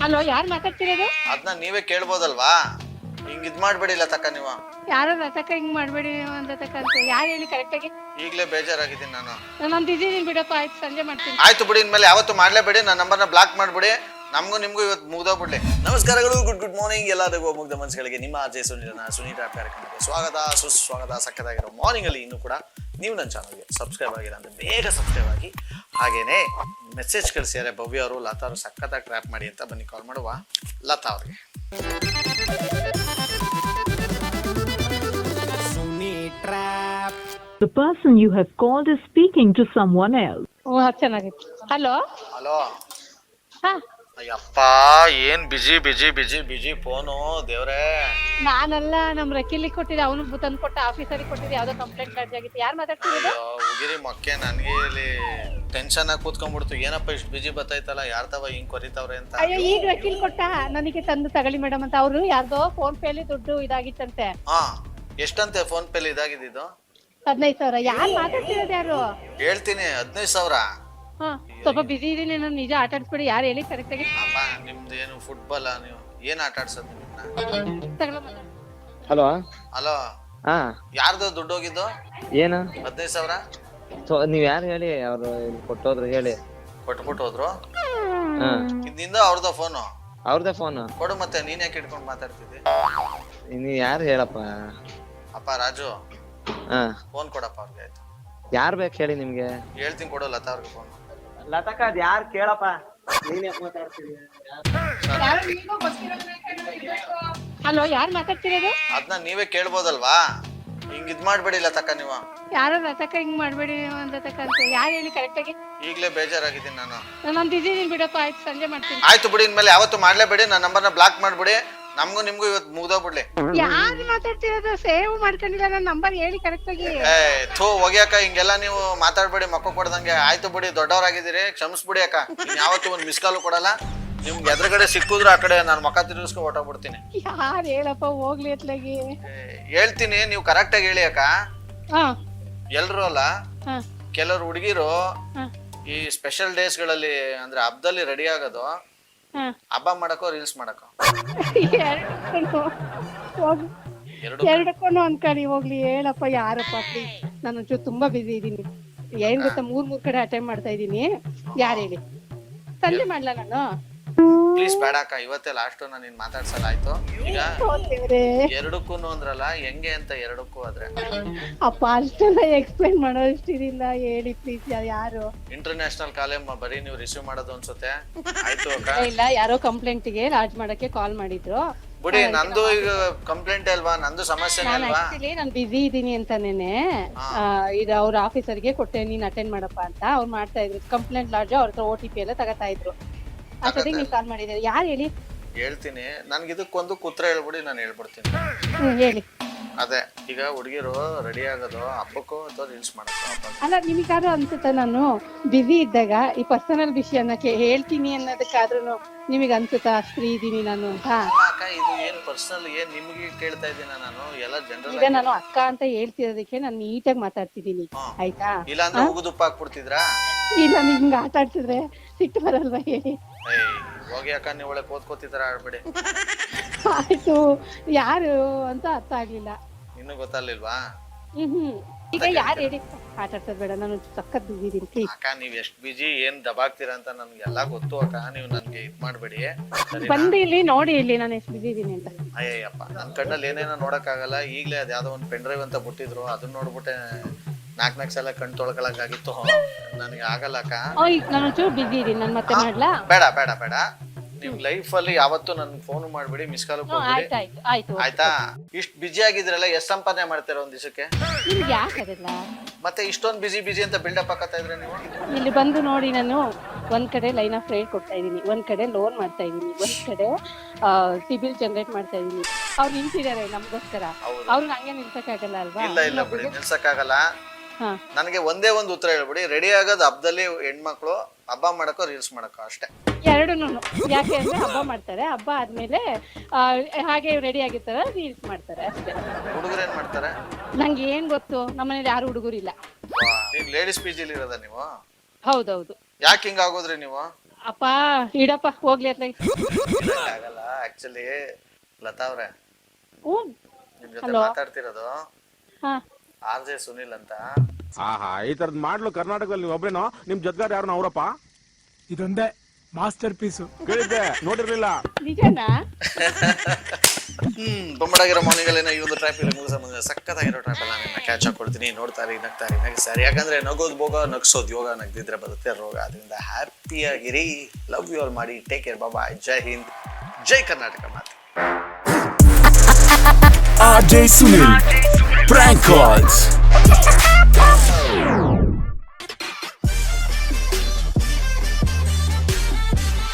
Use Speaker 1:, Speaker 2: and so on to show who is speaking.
Speaker 1: Hello, ಯಾರು ಮಾತಾಡ್ತಿರೋದು?
Speaker 2: ಅದನ್ನ ನೀವೇ ಕೇಳ್ಬೋದಲ್ವಾ? ಹಿಂಗ್ ಇದ್ ಮಾಡ್ಬೇಡಿಲ್ಲ ತಕ್ಕ ನೀವು.
Speaker 1: ಯಾರೋ ರತಕ ಹಿಂಗ್ ಮಾಡ್ಬೇಡಿ ಅಂತ ಯಾರು ಹೇಳಿ ಕರೆಕ್ಟಾಗಿ?
Speaker 2: ಈಗ್ಲೇ ಬೇಜಾರಾಗಿದ್ದೀನಿ ನಾನು.
Speaker 1: ನಾನು ಬಿಸಿದ್ದೀನಿ ಬಿಡಪ್ಪ. ಆಯ್ತು, ಸಂಜೆ ಮಾಡ್ತೀನಿ.
Speaker 2: ಆಯ್ತು ಬಿಡಿ, ಇನ್ಮೇಲೆ ಯಾವತ್ತು ಮಾಡ್ಲೇಬೇಡಿ. ನನ್ನ ನಂಬರ್ನ ಬ್ಲಾಕ್ ಮಾಡ್ಬಿಡಿ. ನಮಗೂ ನಿಮ್ಗೂ ಇವತ್ತು ಮುಗ್ದೋಗ್ಬಿಡ್ಲಿ. ನಮಸ್ಕಾರಗಳು, ಗುಡ್ ಮಾರ್ನಿಂಗ್ ಎಲ್ಲರಿಗೂ. ಮುಗ್ಧ ಮನಸ್ಸುಗಳಿಗೆ ನಿಮ್ಮ ಅಜಯ್ ಸುನೀತಾ ಕಾರ್ಯಕ್ರಮಕ್ಕೆ ಸ್ವಾಗತ, ಸುಸ್ವಾಗತ. ಸಕ್ಕತ್ತಾಗಿರೋ ಮಾರ್ನಿಂಗ್ ಅಲ್ಲಿ ಇನ್ನೂ ಕೂಡ ನೀವು ನನ್ನ ಚಾನಲ್ಗೆ ಸಬ್ಸ್ಕ್ರೈಬ್ ಆಗಿಲ್ಲ ಅಂದ್ರೆ ಬೇಗ ಸಬ್ಸ್ಕ್ರೈಬ್ ಆಗಿ. ಹಾಗೇನೆ ಮೆಸೇಜ್ ಕಳಿಸಿದ್ದಾರೆ ಭವ್ಯ ಅವರು, ಲತಾ ಅವರು ಸಕ್ಕತ್ತಾಗಿ ಟ್ರ್ಯಾಪ್ ಮಾಡಿ ಅಂತ. ಬನ್ನಿ ಕಾಲ್ ಮಾಡುವ ಲತಾ ಅವ್ರಿಗೆ.
Speaker 3: The person you have called is speaking to someone else.
Speaker 1: ಓ, ಚೆನ್ನಾಗಿತ್ತು. Hello
Speaker 2: hello.
Speaker 1: ಹಾ,
Speaker 2: ಅಯ್ಯಪ್ಪ, ಏನ್ ಬಿಜಿ ಫೋನು ದೇವ್ರೆ.
Speaker 1: ನಾನಲ್ಲ, ನಮ್ ರಕೀಲಿಗೆ ಕೊಟ್ಟಿದ್ದೆ. ಅವನು ತಂದು ಕೊಟ್ಟ, ಆಫೀಸರಿಗೆ ಕೊಟ್ಟಿದ್ದೆ. ಯಾವ್ದೋ ಕಂಪ್ಲೇಂಟ್ ಲಾಡ್ಜ್ ಆಗಿತ್ತು. ಯಾರು ಮಾತಾಡ್ತಿರೋದು?
Speaker 2: ಉಗಿರಿ ಮಕ್ಕೆ, ನನ್ಗೆ ಇಲ್ಲಿ ಟೆನ್ಷನ್ ಆಗಿ ಕೂತ್ಕೊಂಡ್ಬಿಡ್ತು. ಏನಪ್ಪ ಇಷ್ಟು ಬಿಜಿ ಬತ್ತಾಯ್ತಲ್ಲ, ಯಾರ್ತವ ಹಿಂಗ್ ಕೊರಿತಾವ್ರೆ ಅಂತ.
Speaker 1: ಅಯ್ಯೋ, ಈಗ ರಕೀಲ್ ಕೊಟ್ಟ ನನಗೆ ತಂದು ತಗೊಳ್ಳಿ ಮೇಡಮ್ ಅಂತ. ಅವ್ರು ಯಾರ್ದೋ ಫೋನ್ ಪೇಲಿ ದುಡ್ಡು ಇದಾಗಿತ್ತಂತೆ.
Speaker 2: ಹಾ, ಎಷ್ಟಂತೆ ಫೋನ್ ಪೇಲಿ ಇದಾಗಿದ್ದು?
Speaker 1: 15,000. ಯಾರು ಮಾತಾಡ್ತಿರೋದು? ಯಾರು?
Speaker 2: ಹೇಳ್ತೀನಿ, 15,000.
Speaker 1: ಹಾ, ಸ್ವಲ್ಪ ಬಿಸಿ ಇದೀನಿ ನಾನು. ನಿಜ ಆಟ ಆಡ್ಸ್ಬಿಡಿ. ಯಾರು ಹೇಳಿ ಕರೆಕ್ಟ್ ಆಗಿ?
Speaker 2: ಅಪ್ಪ, ನಿಮ್ದು ಏನು ಫುಟ್ಬಾಲ್? ನೀವು ಏನ್ ಆಟ ಆಡ್ಸೋದು ನಿಮ್ಮನ್ನ?
Speaker 4: ಹಲೋ.
Speaker 2: ಹಲೋ.
Speaker 4: ಹಾ,
Speaker 2: ಯಾರ್ದು ದುಡ್ಡು ಹೋಗಿದ್ದು?
Speaker 4: ಏನು
Speaker 2: 15,000
Speaker 4: ನೀವ್ ಯಾರು ಹೇಳಿ? ಅವ್ರು ಕೊಟ್ಟೋದ್ರು ಹೇಳಿ.
Speaker 2: ಕೊಟ್ಬಿಟ್ಟು ಹೋದ್ರು.
Speaker 4: ಹಾ,
Speaker 2: ನಿಂದ ಅವ್ರದ್ದು ಫೋನು?
Speaker 4: ಅವ್ರದೇ ಫೋನ್
Speaker 2: ಕೊಡು. ಮತ್ತೆ ನೀನ್ ಯಾಕೆ ಇಟ್ಕೊಂಡು ಮಾತಾಡ್ತಿದ್ದಿ?
Speaker 4: ನೀವ್ ಯಾರು ಹೇಳಪ್ಪ?
Speaker 2: ಅಪ್ಪ ರಾಜು,
Speaker 4: ಹಾ,
Speaker 2: ಫೋನ್ ಕೊಡಪ್ಪ ಅವ್ರಿಗೆ. ಆಯ್ತು,
Speaker 4: ಯಾರ್ ಬೇಕು ಹೇಳಿ ನಿಮ್ಗೆ?
Speaker 2: ಹೇಳ್ತೀನಿ, ಕೊಡು ಲತಾ ಅವ್ರಿಗೆ ಫೋನ್.
Speaker 4: ಲತಕ್ಕ, ಅದ್ ಯಾರು ಕೇಳಪ್ಪ? ನೀನೇ ಮಾತಾಡ್ತೀವಿ.
Speaker 1: ಹಲೋ, ಯಾರು ಮಾತಾಡ್ತಿರೋದು?
Speaker 2: ಅದನ್ನ ನೀವೇ ಕೇಳ್ಬೋದಲ್ವಾ? ಹಿಂಗ್ ಇದ್ ಮಾಡ್ಬೇಡಿಲ್ಲ ತಕ್ಕ ನೀವು.
Speaker 1: ಯಾರೋ ರತಕ ಹಿಂಗ್ ಮಾಡ್ಬೇಡಿ ಅಂತ ಯಾರು ಹೇಳಿ ಕರೆಕ್ಟ್ ಆಗಿ?
Speaker 2: ಈಗ್ಲೇ ಬೇಜಾರಾಗಿದ್ದೀನಿ ನಾನು.
Speaker 1: ನಾನು ಬಿಸಿದ್ದೀನಿ ಬಿಡಪ್ಪ. ಆಯ್ತು, ಸಂಜೆ ಮಾಡ್ತೀನಿ.
Speaker 2: ಆಯ್ತು ಬಿಡಿ, ಇನ್ಮೇಲೆ ಯಾವತ್ತು ಮಾಡ್ಲೇಬೇಡಿ. ನನ್ನ ನಂಬರ್ನ ಬ್ಲಾಕ್ ಮಾಡ್ಬಿಡಿ. ನಮಗೂ ನಿಮ್ಗೂ ಇವತ್ತು ಮುಗ್ದೋಗ್ಬಿಡ್ಲಿ.
Speaker 1: ಯಾರು ಮಾತಾಡ್ತಿರೋದು? ಸೇವ್ ಮಾಡ್ಕೊಂಡಿಲ್ಲ ನನ್ನ ನಂಬರ್. ಹೇಳಿ ಕರೆಕ್ಟ್ ಆಗಿ.
Speaker 2: ಹೋಗ್ಯಾಕ, ಹಿಂಗೆಲ್ಲ ನೀವು ಮಾತಾಡ್ಬೇಡಿ ಮಕ್ಕ ಕೊಡ್ದಂಗೆ. ಆಯ್ತು ಬಿಡಿ, ದೊಡ್ಡವರಾಗಿದ್ದೀರಿ, ಕ್ಷಮಿಸ್ಬಿಡಿ ಅಕ್ಕ. ಯಾವತ್ತು ಒಂದು ಮಿಸ್ ಕಾಲು ಕೊಡಲ್ಲ. ನಿಮ್ಗೆ ಎದುರುಗಡೆ ಸಿಕ್ಕಿದ್ರು ಆ ಕಡೆ ನಾನು ಮಕ್ಕ ತಿರುಗಿಸ್ಕೊ ಹೊಟ್ಟೋಗ್ಬಿಡ್ತೀನಿ.
Speaker 1: ಯಾರು ಹೇಳಪ್ಪ, ಹೋಗ್ಲಿ ಅತ್ಲಾಗಿ.
Speaker 2: ಹೇಳ್ತೀನಿ, ನೀವು ಕರೆಕ್ಟ್ ಆಗಿ ಹೇಳಿ ಅಕ್ಕ.
Speaker 1: ಹಾ,
Speaker 2: ಎಲ್ರು ಅಲ್ಲ,
Speaker 1: ಹಾ,
Speaker 2: ಕೆಲವ್ರು ಹುಡುಗಿರು
Speaker 1: ಹಾ,
Speaker 2: ಈ ಸ್ಪೆಷಲ್ ಡೇಸ್ ಗಳಲ್ಲಿ ಅಂದ್ರೆ ಹಬ್ಬದಲ್ಲಿ ರೆಡಿ ಆಗೋದು,
Speaker 1: ಹಾ.
Speaker 2: ಹಬ್ಬ ಮಾಡಕೋ ರೀಲ್ಸ್ ಮಾಡಕೋ?
Speaker 1: ಎರಡಕ್ಕೂ ಅನ್ಕೊಳ್ಳಿ. ಹೋಗ್ಲಿ ಹೇಳಪ್ಪ, ಯಾರಪ್ಪ ಪ್ಲೀಸ್. ನಾನು ಒಂಚೂರು ತುಂಬಾ ಬಿಸಿ ಇದ್ದೀನಿ. ಏನ್ ಗೊತ್ತಾ, ಮೂರ್ ಕಡೆ ಅಟೆಂಡ್ ಮಾಡ್ತಾ ಇದ್ದೀನಿ. ಯಾರು ಹೇಳಿ? ಸಂಜೆ ಮಾಡ್ಲಾ ನಾನು?
Speaker 2: ಪ್ಲೀಸ್ ಬೇಡ ಅಕ್ಕ, ಇವತ್ತೇ ಲಾಸ್ಟ್. ನಾನು ನಿನ್ ಮಾತಾಡ್ಸಲ್ಲ. ಆಯ್ತು, ಈಗ ಎರಡಕ್ಕೂ ಅಂದ್ರಲ್ಲ, ಹೆಂಗೆ ಅಂತ ಎರಡಕ್ಕೂ ಆದ್ರೆ?
Speaker 1: ಅಪ್ಪ, ಅಷ್ಟೆಲ್ಲ ಎಕ್ಸ್ಪ್ಲೈನ್ ಮಾಡೋಷ್ಟಿದಿಲ್ಲ. ಹೇಳಿ ಪ್ಲೀಸ್. ಯಾರು?
Speaker 2: ಇಂಟರ್ನ್ಯಾಷನಲ್ ಕಾಲೇ ಬರೀ ನೀವು ರಿಸೀವ್ ಮಾಡೋದು ಅನ್ಸುತ್ತೆ. ಆಯ್ತು ಅಕ್ಕ.
Speaker 1: ಇಲ್ಲ, ಯಾರೋ ಕಂಪ್ಲೇಂಟ್ಗೆ ಲಾಡ್ಜ್ ಮಾಡಕ್ಕೆ ಕಾಲ್ ಮಾಡಿದ್ರು.
Speaker 2: ಬಿಡಿ, ನಂದು ಈಗ ಕಂಪ್ಲೇಂಟ್ ಅಲ್ವಾ, ನಂದು ಸಮಸ್ಯೆ ಅಲ್ವಾ?
Speaker 1: ಆಕ್ಚುಲಿ ನಾನು ಬಿಸಿ ಇದ್ದೀನಿ ಅಂತಾನೇನೆ ಇದು ಅವ್ರ ಆಫೀಸರ್ಗೆ ಕೊಟ್ಟೆ, ನೀನ್ ಅಟೆಂಡ್ ಮಾಡಪ್ಪ ಅಂತ. ಅವ್ರು ಮಾಡ್ತಾ ಇದ್ರು ಕಂಪ್ಲೇಂಟ್ ಲಾಡ್ಜ್. ಅವ್ರ ಹತ್ರ OTP ಎಲ್ಲ ತಗೋತಾ ಇದ್ರು. ಅಷ್ಟೊತ್ತಿಗೆ ನೀವು ಕಾಲ್ ಮಾಡಿದ್ದೀರಿ. ಯಾರು ಹೇಳಿ?
Speaker 2: ಹೇಳ್ತೀನಿ, ನನ್ಗೆ ಇದಕ್ಕೊಂದು ಕುತ್ರ ಹೇಳ್ಬಿಡಿ, ನಾನು ಹೇಳ್ಬಿಡ್ತೀನಿ.
Speaker 1: ಹೇಳಿ.
Speaker 2: ಅದೇ, ಈಗ ಹುಡುಗಿರು ರೆಡಿ ಆಗೋದು ಹಬ್ಬಕ್ಕೋ ಅಥವಾ ರೀಲ್ಸ್ ಮಾಡಕ್ಕೋ?
Speaker 1: ಅಲ್ಲ, ನಿಮಗಾದ್ರೂ ಅನ್ಸುತ್ತ ನಾನು ಬಿಸಿ ಇದ್ದಾಗ ಈ ಪರ್ಸನಲ್ ವಿಷಯನ ಹೇಳ್ತೀನಿ ಅನ್ನೋದಕ್ಕಾದ್ರೂ ನಿಮಗೆ ಅನ್ಸುತ್ತಾ ಫ್ರೀ ಇದೀನಿ ನಾನು ಅಂತ?
Speaker 2: ಅಕ್ಕ, ಇದು ಏನ್ ಪರ್ಸನಲ್, ಏನ್ ನಿಮ್ಗೆ ಕೇಳ್ತಾ ಇದ್ದೀನ ನಾನು? ಎಲ್ಲ ಜನರಲ್.
Speaker 1: ಈಗ ನಾನು ಅಕ್ಕ ಅಂತ ಹೇಳ್ತಿರೋದಕ್ಕೆ ನಾನು ನೀಟಾಗಿ ಮಾತಾಡ್ತಿದ್ದೀನಿ, ಆಯ್ತಾ?
Speaker 2: ಇಲ್ಲ ಅಂದ್ರೆ ಉಗುದುಪ್ಪ ಹಾಕ್ಬಿಡ್ತಿದ್ರಾ?
Speaker 1: ಇಲ್ಲ, ನಿಮ್ಗೆ ಆಟ ಆಡ್ತಿದ್ರೆ ಸಿಟ್ಟು ಬರಲ್ವಾ ಹೇಳಿ?
Speaker 2: ಹೋಗಿ ಅಕ್ಕ, ನೀವು ಒಳ್ಳೆ ಕೋತ್ಕೋತಿದ್ರ ಆಡ್ಬಿಡಿ.
Speaker 1: ಆಯ್ತು, ಯಾರು ಅಂತ ಅರ್ಥ ಆಗ್ಲಿಲ್ಲ.
Speaker 2: ಇನ್ನು ಗೊತ್ತಾಗ್ಲಿಲ್ವಾ?
Speaker 1: ಈಗ ಯಾರು ಹೇಳಿ? ಆಟ ಆಡ್ಸೋದ್ ಬೇಡ, ನಾನು ಸಖತ್ ಬಿಸಿ ಇದೀನಿ ಪ್ಲೀಸ್.
Speaker 2: ಅಕ್ಕ, ನೀವ್ ಎಷ್ಟ್ ಬಿಜಿ, ಏನ್ ದಬಾಗ್ತೀರಾ ಅಂತ ನನ್ಗೆ ಎಲ್ಲಾ ಗೊತ್ತು ಅಕ್ಕ. ನೀವು ನನ್ಗೆ ಇದ್ ಮಾಡ್ಬೇಡಿ.
Speaker 1: ಬಂದು ಇಲ್ಲಿ ನೋಡಿ, ಇಲ್ಲಿ ನಾನು ಎಷ್ಟು ಬಿಸಿ ಇದೀನಿ ಅಂತ.
Speaker 2: ಅಯ್ಯಪ್ಪ, ನನ್ ಕಣ್ಣಲ್ಲಿ ಏನೇನೋ ನೋಡಕ್ ಆಗಲ್ಲ. ಈಗ್ಲೇ ಅದ್ ಯಾವ್ದೋ ಒಂದ್ ಪೆನ್ ಡ್ರೈವ್ ಅಂತ ಬಿಟ್ಟಿದ್ರು, ಅದನ್ನ ನೋಡ್ಬಿಟ್ಟೆ ನಾಲ್ಕು ಸಲ ಕಣ್ ತೊಳ್ಕೊಳಕಾಗಿತ್ತು. ನನಗೆ ಆಗಲ್ಲ ಅಕ್ಕ.
Speaker 1: ನಾನು ಒಂಚೂರು ಬಿಸಿ ಇದೀನಿ, ನಾನು ಮತ್ತೆ ಮಾಡ್ಲಾ?
Speaker 2: ಬೇಡ ಬೇಡ ಬೇಡ. ನಿಮ್ ಲೈಫ್ ಅಲ್ಲಿ ಯಾವತ್ತೂ ನನ್ಗೆ ಫೋನ್ ಮಾಡ್ಬಿಡಿ, ಮಿಸ್ ಕಾಲ್ ಕೊಡ್ಬಿಡಿ, ಆಯ್ತಾ? ಇಷ್ಟ್ ಬಿಜಿ ಆಗಿದ್ರಲ್ಲ, ಎಷ್ಟ್ ಸಂಪಾದನೆ ಮಾಡ್ತೀರಾ ಒಂದ್ ದಿವಸಕ್ಕೆ?
Speaker 1: ನಿಮ್ಗೆ ಯಾಕದಿಲ್ಲ?
Speaker 2: ಮತ್ತೆ ಇಷ್ಟೊಂದು ಬಿಜಿ ಅಂತ ಬಿಲ್ಡಪ್ ಹಾಕತ್ತಾ ಇದ್ರೆ ನೀವು?
Speaker 1: ಇಲ್ಲಿ ಬಂದು ನೋಡಿ, ನಾನು ಒಂದ್ ಕಡೆ ಲೈನ್ ಆಫ್ ರೇಟ್ ಕೊಡ್ತಾ ಇದೀನಿ, ಒಂದ್ ಕಡೆ ಲೋನ್ ಮಾಡ್ತಾ ಇದೀನಿ, ಒಂದ್ ಕಡೆ ಸಿಬಿಲ್ ಜನರೇಟ್ ಮಾಡ್ತಾ ಇದೀನಿ. ಅವ್ರು ನಿಲ್ಸಿದಾರೆ ನಮ್ಗೋಸ್ಕರ. ಅವ್ರನ್ನ ಹಂಗೆ ನಿಲ್ಸಕ್ಕಾಗಲ್ಲ ಅಲ್ವಾ?
Speaker 2: ಇಲ್ಲ ಇಲ್ಲ ಬಿಡಿ, ನಿಲ್ಸಕ್ಕಾಗಲ್ಲ. ನನಗೆ ಒಂದೇ ಒಂದು ಉತ್ತರ ಹೇಳ್ಬಿಡಿ. ರೆಡಿ ಆಗೋದು ಹಬ್ಬದಲ್ಲಿ ಹೆಣ್ಮಕ್ಳು ಹಬ್ಬ ಮಾಡಕ್ಕೋ ರೀಲ್ಸ್ ಮಾಡಕ್ಕೋ ಅಷ್ಟೇ?
Speaker 1: ಎರಡೂನು. ಯಾಕೆ ಅಂದ್ರೆ ಹಬ್ಬ ಮಾಡ್ತಾರೆ, ಹಬ್ಬ ಆದ್ಮೇಲೆ ಹಾಗೆ ರೆಡಿ ಆಗಿರ್ತಾರ, ರೀಲ್ಸ್ ಮಾಡ್ತಾರೆ ಅಷ್ಟೇ.
Speaker 2: ಹುಡುಗರು ಏನ್ ಮಾಡ್ತಾರೆ?
Speaker 1: ನಂಗೆ ಏನ್ ಗೊತ್ತು, ನಮ್ಮನೇಲಿ ಯಾರು ಹುಡುಗರಿಲ್ಲ.
Speaker 2: ಈಗ ಲೇಡೀಸ್ PG ಇರೋದ ನೀವು?
Speaker 1: ಹೌದೌದು.
Speaker 2: ಯಾಕೆ ಹಿಂಗ ಆಗೋದ್ರಿ ನೀವು?
Speaker 1: ಅಪ್ಪ ಇಡಪ್ಪ ಹೋಗ್ಲಿ ಅತ್ಲಾಗ.
Speaker 2: ಆಗಲ್ಲ ಆಕ್ಚುಲಿ ಲತಾ ಅವ್ರೆ,
Speaker 1: ಹ್ಞೂ.
Speaker 2: ನಿಮ್ ಜೊತೆ
Speaker 1: Hello.
Speaker 2: ಮಾತಾಡ್ತಿರೋದು
Speaker 1: ಹಾ
Speaker 2: RJ ಸುನಿಲ್ ಅಂತ.
Speaker 5: ಆಹಾ, ಈ ತರದ್ ಮಾಡ್ಲು ಕರ್ನಾಟಕದಲ್ಲಿ ನೀವು ಒಬ್ರೇನೋ? ನಿಮ್ ಜೊತೆಗಾರ ಯಾರು ಅವರಪ್ಪ?
Speaker 6: ಇದೊಂದೇ ಮಾಸ್ಟರ್ ಪೀಸು.
Speaker 5: ಕೇಳಿದ್ದೆ, ನೋಡಿರ್ಲಿಲ್ಲ.
Speaker 1: ನಿಜನಾ?
Speaker 2: ಬೊಂಬಡಾಗಿರೋ ಮಾರ್ನಿಂಗ್ ಅಲ್ಲಿ ಈ ಒಂದು ಟ್ರ್ಯಾಪ್ ಮುಗಿಸ ಸಕ್ಕತ್ತಾಗಿರೋ ಟ್ರ್ಯಾಪ್ ಎಲ್ಲ ನಿನ್ನ ಕ್ಯಾಚ್ ಹಾಕೊಳ್ತೀನಿ. ನೋಡ್ತಾರಿ, ನಗ್ತಾರಿ, ನಗಿಸ್ತಾರಿ. ಯಾಕಂದ್ರೆ ನಗೋದು ಭೋಗ, ನಗ್ಸೋದು ಯೋಗ, ನಗ್ದಿದ್ರೆ ಬರುತ್ತೆ ರೋಗ. ಅದರಿಂದ ಹ್ಯಾಪಿಯಾಗಿರಿ. ಲವ್ ಯು ಆಲ್ ಮಾಡಿ. Take care. Bye. Jai Hind, Jai Karnataka. ಮಾತು
Speaker 7: RJ Sunil. Prank calls.